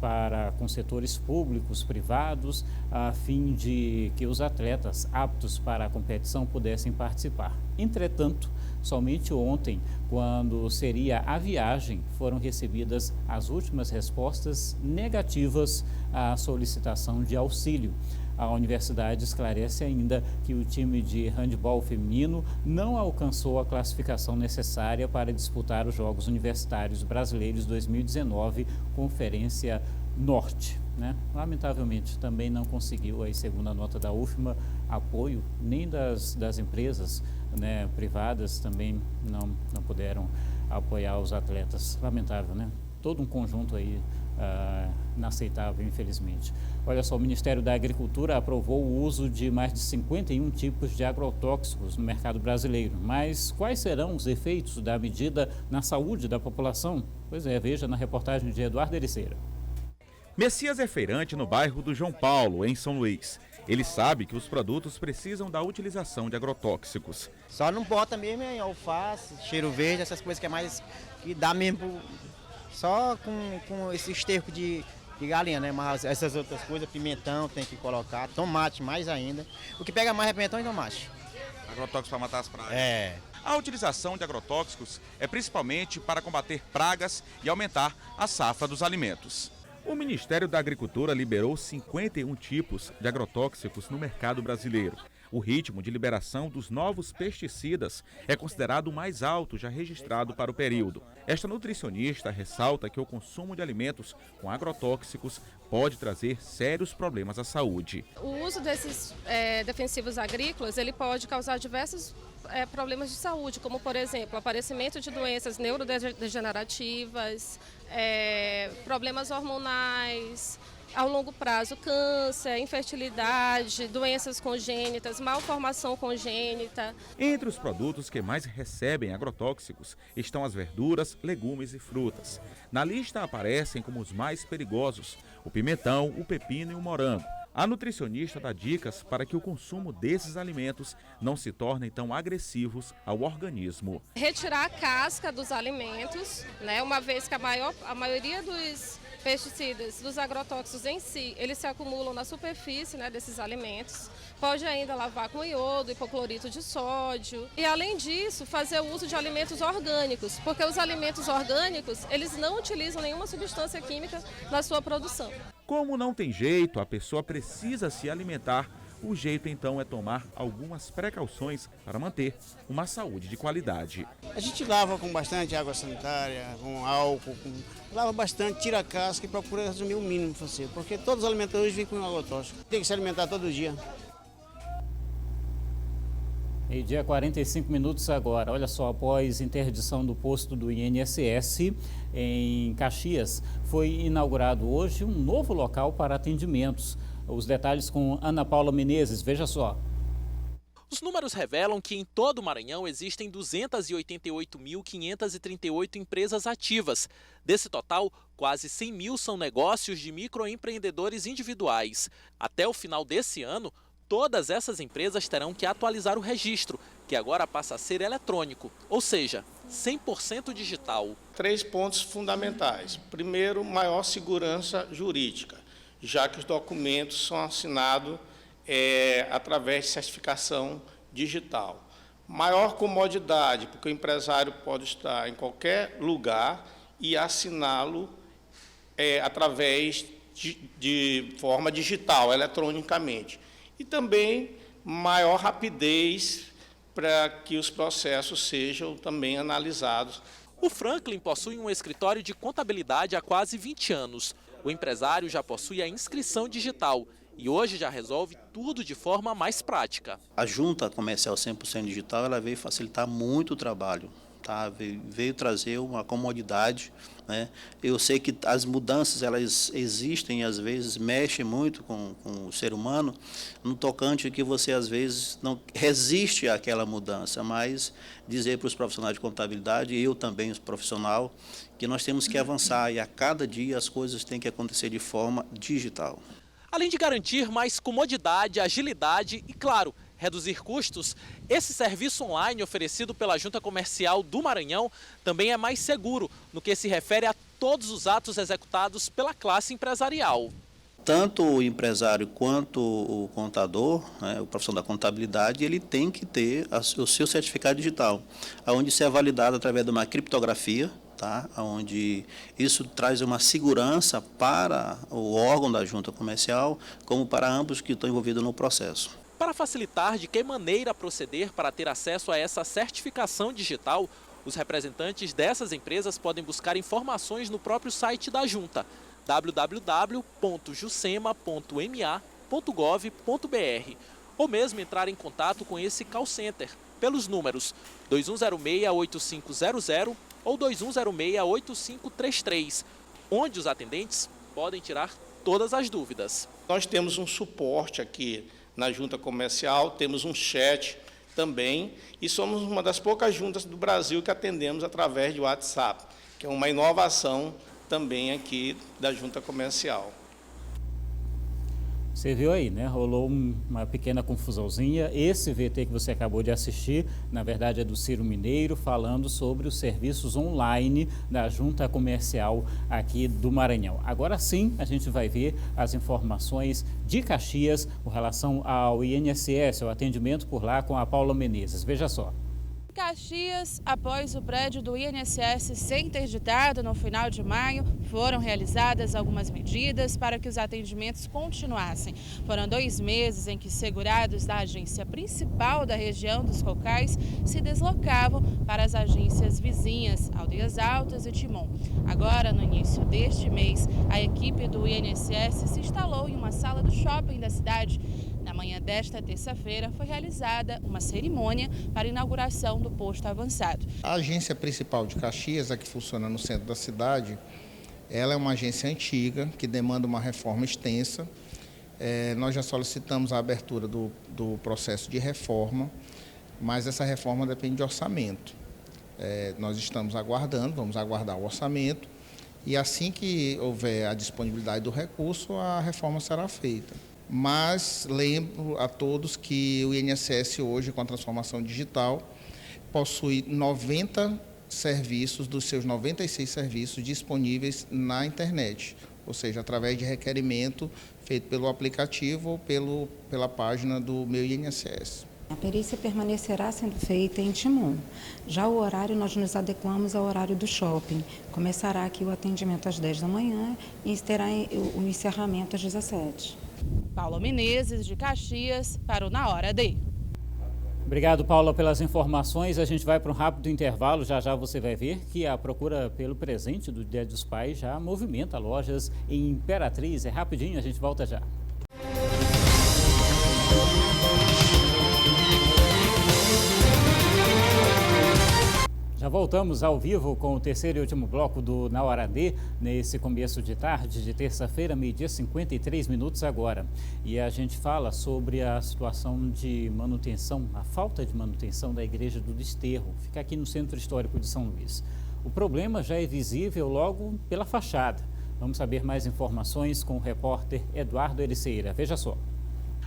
com setores públicos, privados, a fim de que os atletas aptos para a competição pudessem participar. Entretanto, somente ontem, quando seria a viagem, foram recebidas as últimas respostas negativas à solicitação de auxílio. A universidade esclarece ainda que o time de handebol feminino não alcançou a classificação necessária para disputar os Jogos Universitários Brasileiros 2019, Conferência Norte, né? Lamentavelmente, também não conseguiu, aí, segundo a nota da UFMA, apoio nem das empresas, né, privadas, também não puderam apoiar os atletas. Lamentável, né? Todo um conjunto aí inaceitável, infelizmente. Olha só, o Ministério da Agricultura aprovou o uso de mais de 51 tipos de agrotóxicos no mercado brasileiro. Mas quais serão os efeitos da medida na saúde da população? Pois é, veja na reportagem de Eduardo Ericeira. Messias é feirante no bairro do João Paulo, em São Luís. Ele sabe que os produtos precisam da utilização de agrotóxicos. Só não bota mesmo em alface, cheiro verde, essas coisas que dá mesmo só com esse esterco de galinha, né? Mas essas outras coisas, pimentão tem que colocar, tomate mais ainda. O que pega mais é pimentão e tomate. Agrotóxicos para matar as pragas? É. A utilização de agrotóxicos é principalmente para combater pragas e aumentar a safra dos alimentos. O Ministério da Agricultura liberou 51 tipos de agrotóxicos no mercado brasileiro. O ritmo de liberação dos novos pesticidas é considerado o mais alto já registrado para o período. Esta nutricionista ressalta que o consumo de alimentos com agrotóxicos pode trazer sérios problemas à saúde. O uso desses defensivos agrícolas ele pode causar diversos problemas de saúde, como, por exemplo, aparecimento de doenças neurodegenerativas, problemas hormonais, ao longo prazo, câncer, infertilidade, doenças congênitas, malformação congênita. Entre os produtos que mais recebem agrotóxicos estão as verduras, legumes e frutas. Na lista aparecem como os mais perigosos o pimentão, o pepino e o morango. A nutricionista dá dicas para que o consumo desses alimentos não se tornem tão agressivos ao organismo. Retirar a casca dos alimentos, né, uma vez que a maioria dos pesticidas, dos agrotóxicos em si, eles se acumulam na superfície, né, desses alimentos. Pode ainda lavar com iodo, hipoclorito de sódio. E, além disso, fazer o uso de alimentos orgânicos, porque os alimentos orgânicos, eles não utilizam nenhuma substância química na sua produção. Como não tem jeito, a pessoa precisa se alimentar O jeito então é tomar algumas precauções para manter uma saúde de qualidade. A gente lava com bastante água sanitária, com álcool, lava bastante, tira a casca e procura resumir o mínimo possível, porque todos os alimentos hoje vêm com agrotóxico. Tem que se alimentar todo dia. Meio-dia, 45 minutos agora. Olha só, após interdição do posto do INSS em Caxias, foi inaugurado hoje um novo local para atendimentos. Os detalhes com Ana Paula Menezes, veja só. Os números revelam que em todo o Maranhão existem 288.538 empresas ativas. Desse total, quase 100 mil são negócios de microempreendedores individuais. Até o final desse ano, todas essas empresas terão que atualizar o registro, que agora passa a ser eletrônico, ou seja, 100% digital. 3 pontos fundamentais. Primeiro, maior segurança jurídica, já que os documentos são assinados através de certificação digital. Maior comodidade, porque o empresário pode estar em qualquer lugar e assiná-lo através de forma digital, eletronicamente. E também maior rapidez para que os processos sejam também analisados. O Franklin possui um escritório de contabilidade há quase 20 anos. O empresário já possui a inscrição digital e hoje já resolve tudo de forma mais prática. A junta comercial 100% digital, ela veio facilitar muito o trabalho. Tá? Veio trazer uma comodidade, né? Eu sei que as mudanças elas existem e às vezes mexem muito com o ser humano, no tocante que você às vezes não resiste àquela mudança, mas dizer para os profissionais de contabilidade, eu também, os profissional, que nós temos que avançar e a cada dia as coisas têm que acontecer de forma digital. Além de garantir mais comodidade, agilidade e, claro, reduzir custos, esse serviço online oferecido pela Junta Comercial do Maranhão também é mais seguro no que se refere a todos os atos executados pela classe empresarial. Tanto o empresário quanto o contador, né, o profissional da contabilidade, ele tem que ter o seu certificado digital, onde isso é validado através de uma criptografia, tá? Onde isso traz uma segurança para o órgão da Junta Comercial, como para ambos que estão envolvidos no processo. Para facilitar de que maneira proceder para ter acesso a essa certificação digital, os representantes dessas empresas podem buscar informações no próprio site da Junta, www.jusema.ma.gov.br, ou mesmo entrar em contato com esse call center pelos números 2106-8500 ou 2106-8533, onde os atendentes podem tirar todas as dúvidas. Nós temos um suporte aqui na Junta Comercial, temos um chat também e somos uma das poucas juntas do Brasil que atendemos através de WhatsApp, que é uma inovação também aqui da Junta Comercial. Você viu aí, né? Rolou uma pequena confusãozinha. Esse VT que você acabou de assistir, na verdade é do Ciro Mineiro, falando sobre os serviços online da Junta Comercial aqui do Maranhão. Agora sim, a gente vai ver as informações de Caxias com relação ao INSS, ao atendimento por lá com a Paula Menezes. Veja só. Caxias, após o prédio do INSS ser interditado no final de maio, foram realizadas algumas medidas para que os atendimentos continuassem. Foram 2 meses em que segurados da agência principal da região dos Cocais se deslocavam para as agências vizinhas, Aldeias Altas e Timon. Agora, no início deste mês, a equipe do INSS se instalou em uma sala do shopping da cidade. Na manhã desta terça-feira, foi realizada uma cerimônia para a inauguração do posto avançado. A agência principal de Caxias, a que funciona no centro da cidade, ela é uma agência antiga, que demanda uma reforma extensa. Nós já solicitamos a abertura do processo de reforma, mas essa reforma depende de orçamento. Nós estamos aguardando, vamos aguardar o orçamento, e assim que houver a disponibilidade do recurso, a reforma será feita. Mas lembro a todos que o INSS hoje, com a transformação digital, possui 90 serviços dos seus 96 serviços disponíveis na internet, ou seja, através de requerimento feito pelo aplicativo ou pela página do Meu INSS. A perícia permanecerá sendo feita em Timon. Já o horário, nós nos adequamos ao horário do shopping. Começará aqui o atendimento às 10 da manhã e terá o encerramento às 17. Paula Menezes, de Caxias, para o Na Hora D. Obrigado, Paula, pelas informações. A gente vai para um rápido intervalo. Já já você vai ver que a procura pelo presente do Dia dos Pais já movimenta lojas em Imperatriz. É rapidinho, a gente volta já. Já voltamos ao vivo com o terceiro e último bloco do Na Hora D, nesse começo de tarde de terça-feira, 12h53 agora. E a gente fala sobre a situação de manutenção, a falta de manutenção da Igreja do Desterro, fica aqui no Centro Histórico de São Luís. O problema já é visível logo pela fachada. Vamos saber mais informações com o repórter Eduardo Ericeira. Veja só.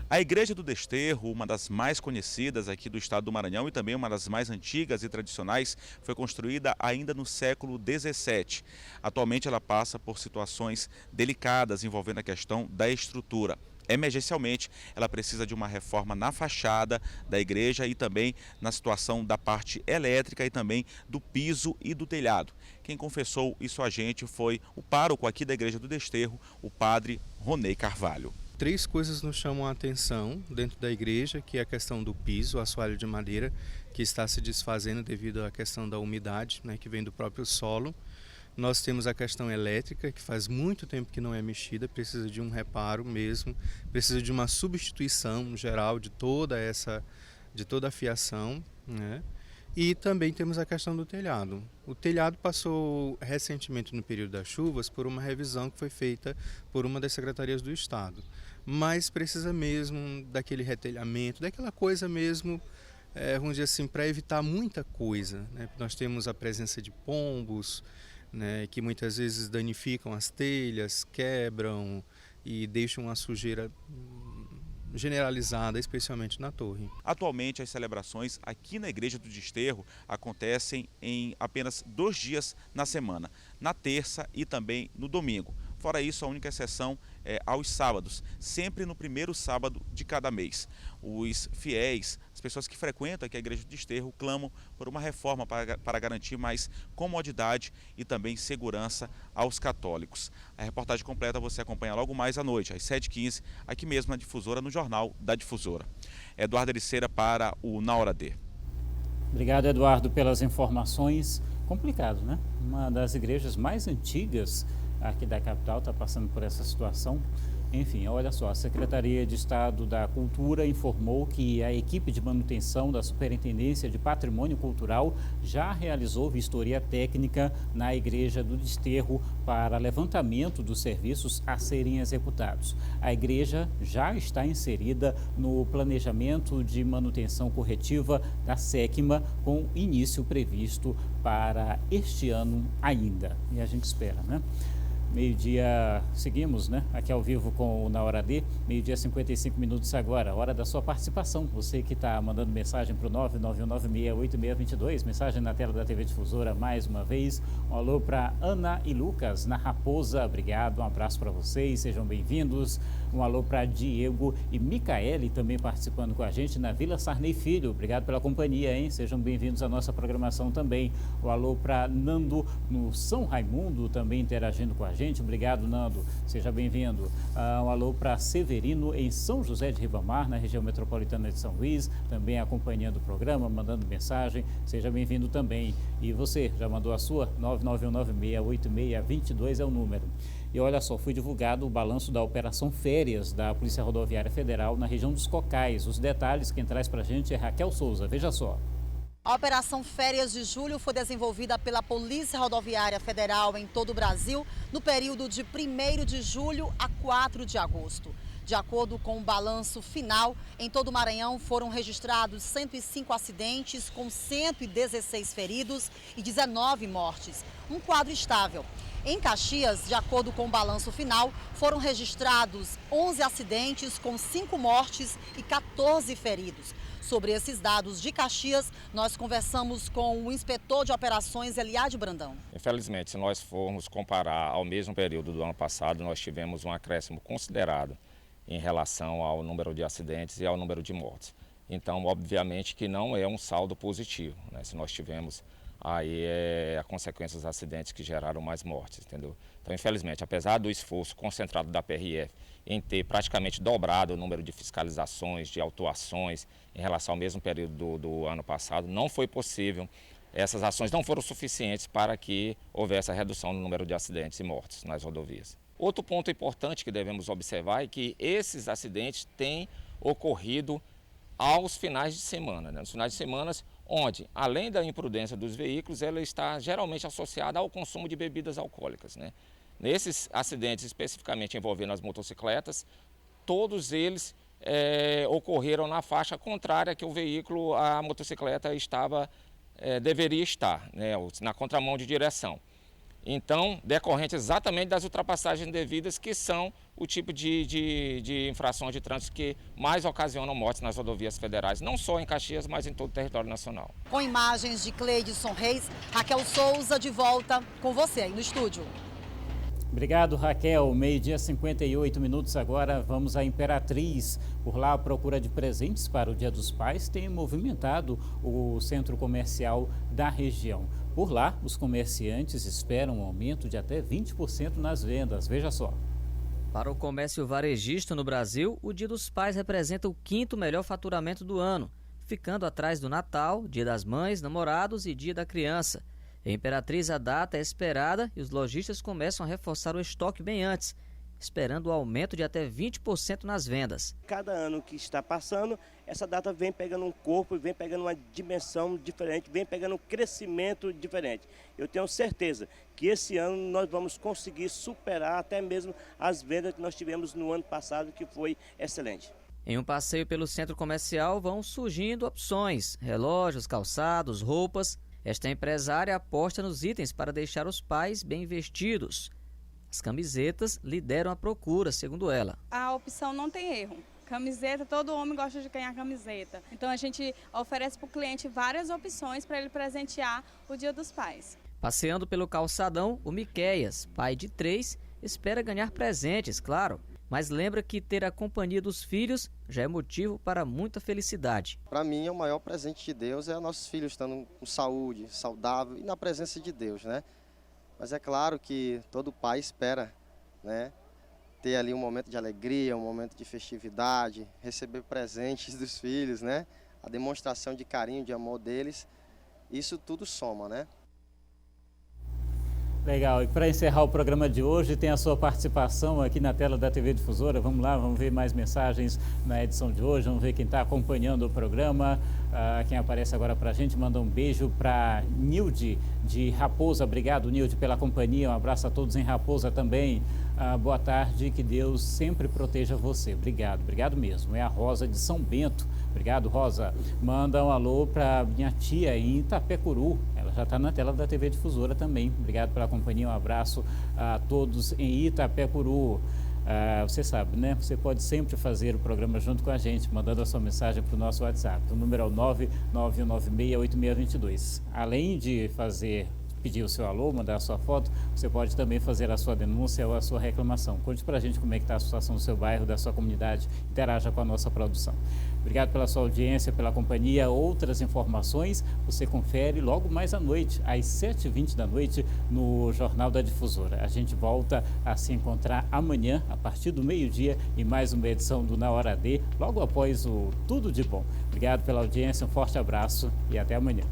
A Igreja do Desterro, uma das mais conhecidas aqui do estado do Maranhão e também uma das mais antigas e tradicionais, foi construída ainda no século XVII. Atualmente ela passa por situações delicadas envolvendo a questão da estrutura. Emergencialmente, ela precisa de uma reforma na fachada da igreja e também na situação da parte elétrica e também do piso e do telhado. Quem confessou isso a gente foi o pároco aqui da Igreja do Desterro, o padre Ronei Carvalho. 3 coisas nos chamam a atenção dentro da igreja, que é a questão do piso, o assoalho de madeira, que está se desfazendo devido à questão da umidade, né, que vem do próprio solo. Nós temos a questão elétrica, que faz muito tempo que não é mexida, precisa de um reparo mesmo, precisa de uma substituição geral de toda a fiação, né? E também temos a questão do telhado. O telhado passou recentemente, no período das chuvas, por uma revisão que foi feita por uma das secretarias do Estado. Mas precisa mesmo daquele retelhamento, daquela coisa mesmo, vamos dizer assim, para evitar muita coisa, né? Nós temos a presença de pombos, né, que muitas vezes danificam as telhas, quebram e deixam uma sujeira generalizada, especialmente na torre. Atualmente, as celebrações aqui na Igreja do Desterro acontecem em apenas 2 dias na semana, na terça e também no domingo. Fora isso, a única exceção é aos sábados, sempre no primeiro sábado de cada mês. Os fiéis, as pessoas que frequentam aqui a Igreja do Desterro, clamam por uma reforma para garantir mais comodidade e também segurança aos católicos. A reportagem completa você acompanha logo mais à noite, às 7h15, aqui mesmo na Difusora, no Jornal da Difusora. Eduardo Ericeira para o Na Hora D. Obrigado, Eduardo, pelas informações. Complicado, né? Uma das igrejas mais antigas aqui da capital está passando por essa situação. Enfim, olha só, a Secretaria de Estado da Cultura informou que a equipe de manutenção da Superintendência de Patrimônio Cultural já realizou vistoria técnica na Igreja do Desterro para levantamento dos serviços a serem executados. A igreja já está inserida no planejamento de manutenção corretiva da SECMA, com início previsto para este ano ainda. E a gente espera, né? Meio-dia, seguimos, né? Aqui ao vivo com o Na Hora D, 12h55 agora, hora da sua participação. Você que está mandando mensagem para o 991968622, mensagem na tela da TV Difusora mais uma vez. Um alô para Ana e Lucas, na Raposa, obrigado, um abraço para vocês, sejam bem-vindos. Um alô para Diego e Micaele também participando com a gente na Vila Sarney Filho, obrigado pela companhia, hein? Sejam bem-vindos à nossa programação também. Um alô para Nando no São Raimundo, também interagindo com a gente, obrigado, Nando, seja bem-vindo. Um alô para Severino em São José de Ribamar, na região metropolitana de São Luís, também acompanhando o programa, mandando mensagem, seja bem-vindo também. E você, já mandou a sua? 991968622 é o número. E olha só, foi divulgado o balanço da Operação Férias da Polícia Rodoviária Federal na região dos Cocais. Os detalhes quem traz para a gente é Raquel Souza, veja só. A Operação Férias de Julho foi desenvolvida pela Polícia Rodoviária Federal em todo o Brasil no período de 1º de julho a 4 de agosto. De acordo com o balanço final, em todo o Maranhão foram registrados 105 acidentes com 116 feridos e 19 mortes. Um quadro estável. Em Caxias, de acordo com o balanço final, foram registrados 11 acidentes com 5 mortes e 14 feridos. Sobre esses dados de Caxias, nós conversamos com o inspetor de operações Eliade Brandão. Infelizmente, se nós formos comparar ao mesmo período do ano passado, nós tivemos um acréscimo considerado em relação ao número de acidentes e ao número de mortes. Então, obviamente que não é um saldo positivo, né? Se nós tivemos aí a consequência dos acidentes que geraram mais mortes, entendeu? Então, infelizmente, apesar do esforço concentrado da PRF em ter praticamente dobrado o número de fiscalizações, de autuações em relação ao mesmo período do ano passado, não foi possível, essas ações não foram suficientes para que houvesse a redução no número de acidentes e mortes nas rodovias. Outro ponto importante que devemos observar é que esses acidentes têm ocorrido aos finais de semana, né? Nos finais de semana, onde, além da imprudência dos veículos, ela está geralmente associada ao consumo de bebidas alcoólicas, né? Nesses acidentes especificamente envolvendo as motocicletas, todos eles ocorreram na faixa contrária que o veículo, a motocicleta deveria estar, né? Na contramão de direção. Então, decorrente exatamente das ultrapassagens indevidas, que são o tipo de infrações de trânsito que mais ocasionam mortes nas rodovias federais, não só em Caxias, mas em todo o território nacional. Com imagens de Cleidson Reis, Raquel Souza de volta com você aí no estúdio. Obrigado, Raquel. 12h58 agora, vamos à Imperatriz. Por lá, a procura de presentes para o Dia dos Pais tem movimentado o centro comercial da região. Por lá, os comerciantes esperam um aumento de até 20% nas vendas. Veja só. Para o comércio varejista no Brasil, o Dia dos Pais representa o 5º melhor faturamento do ano, ficando atrás do Natal, Dia das Mães, Namorados e Dia da Criança. Em Imperatriz, a data é esperada e os lojistas começam a reforçar o estoque bem antes, esperando o aumento de até 20% nas vendas. Cada ano que está passando, essa data vem pegando um corpo, vem pegando uma dimensão diferente, vem pegando um crescimento diferente. Eu tenho certeza que esse ano nós vamos conseguir superar até mesmo as vendas que nós tivemos no ano passado, que foi excelente. Em um passeio pelo centro comercial vão surgindo opções, relógios, calçados, roupas. Esta empresária aposta nos itens para deixar os pais bem vestidos. As camisetas lideram a procura, segundo ela. A opção não tem erro. Camiseta, todo homem gosta de ganhar camiseta. Então a gente oferece para o cliente várias opções para ele presentear o Dia dos Pais. Passeando pelo calçadão, o Miqueias, pai de 3, espera ganhar presentes, claro. Mas lembra que ter a companhia dos filhos já é motivo para muita felicidade. Para mim, o maior presente de Deus é nossos filhos estando com saúde, saudável e na presença de Deus, né? Mas é claro que todo pai espera, né, ter ali um momento de alegria, um momento de festividade, receber presentes dos filhos, né? A demonstração de carinho, de amor deles, isso tudo soma, né? Legal, e para encerrar o programa de hoje, tem a sua participação aqui na tela da TV Difusora. Vamos lá, vamos ver mais mensagens na edição de hoje, vamos ver quem está acompanhando o programa. Quem aparece agora para a gente, manda um beijo para Nilde de Raposa. Obrigado, Nilde, pela companhia, um abraço a todos em Raposa também. Boa tarde, que Deus sempre proteja você. Obrigado, obrigado mesmo. É a Rosa de São Bento. Obrigado, Rosa. Manda um alô para minha tia em Itapecuru. Ela já está na tela da TV Difusora também. Obrigado pela companhia, um abraço a todos em Itapecuru. Você sabe, né? Você pode sempre fazer o programa junto com a gente, mandando a sua mensagem para o nosso WhatsApp. O número é o 991968622. Além de pedir o seu alô, mandar a sua foto, você pode também fazer a sua denúncia ou a sua reclamação. Conte para a gente como é que está a situação do seu bairro, da sua comunidade, interaja com a nossa produção. Obrigado pela sua audiência, pela companhia. Outras informações você confere logo mais à noite, às 7h20 da noite, no Jornal da Difusora. A gente volta a se encontrar amanhã, a partir do meio-dia, em mais uma edição do Na Hora D, logo após o Tudo de Bom. Obrigado pela audiência, um forte abraço e até amanhã.